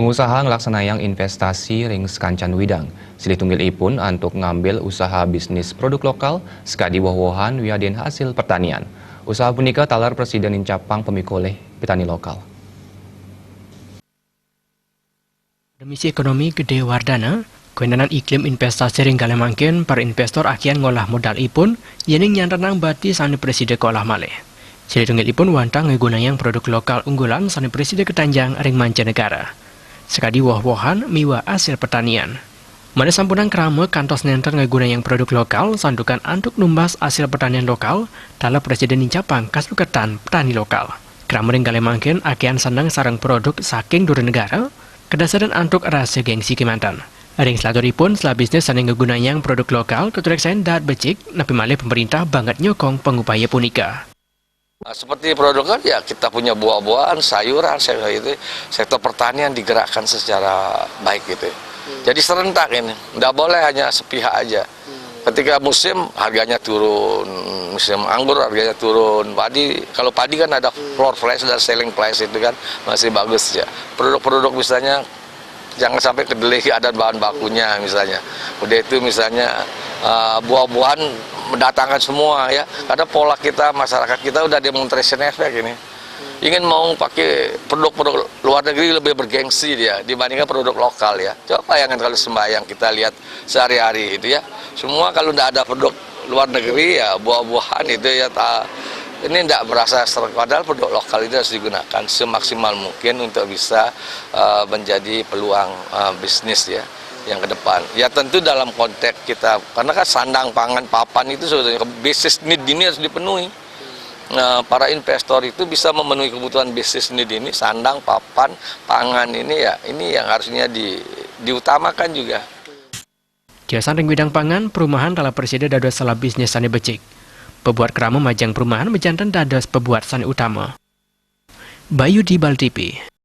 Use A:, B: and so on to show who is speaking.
A: Pengusaha ngelaksanayang investasi ring sekancan widang. Silih tunggil ipun untuk ngambil usaha bisnis produk lokal sekadi woh-wohan wiaden hasil pertanian. Usaha punika talar Presiden Incapang pemikoleh petani lokal.
B: Demisi ekonomi Gede Wardana, kewenangan iklim investasi ring Kalemangkin para investor akian ngolah modal ipun yening nyantanang bati sani Presiden kolah maleh. Silih tunggil ipun wantang ngegunayang produk lokal unggulan sani Presiden ketanjang ring mancanegara. Sekadi woh-wohan miwa hasil pertanian. Mana sampunang kerama kantos nenter ngegunayang produk lokal sandukan antuk numbas hasil pertanian lokal tala Presiden Incapang kasukatan petani lokal. Kerama ring Kalemangkin akian senang sarang produk saking dua negara kedasaran antuk rasa gengsi Kemantan. Ring selaturipun setelah bisnis saning ngegunayang produk lokal keturek sen dat becik napi malih pemerintah banget nyokong pengupaya punika.
C: Seperti produk kan ya kita punya buah-buahan, sayuran, sektor pertanian digerakkan secara baik gitu. Jadi serentak ini, nggak boleh hanya sepihak aja. Ketika musim harganya turun, musim anggur harganya turun, padi kalau padi kan ada floor price dan selling price itu kan masih bagus ya. Produk-produk misalnya jangan sampai kedelai ada bahan bakunya misalnya. Udah itu misalnya buah-buahan mendatangkan semua ya. Karena pola kita masyarakat kita udah demonstration effect ini. Ingin mau pakai produk-produk luar negeri lebih bergengsi dia dibandingkan produk lokal ya. Coba bayangkan kalau sembahyang kita lihat sehari-hari itu ya. Semua kalau tidak ada produk luar negeri ya buah-buahan itu ya ini tidak merasa serak. Padahal produk lokal itu harus digunakan semaksimal mungkin untuk bisa menjadi peluang bisnis ya yang ke depan. Ya tentu dalam konteks kita karena kan sandang pangan papan itu sebetulnya bisnis need ini harus dipenuhi. Nah, para investor itu bisa memenuhi kebutuhan bisnis need ini, sandang, papan, pangan ini ya, ini yang harusnya diutamakan juga.
B: Kiasan ring bidang pangan, perumahan tala Presiden dados salah bisnis sani becik. Pebuat kerama majang perumahan mejantan dados pebuat sani utama. Bayu di Bal TV.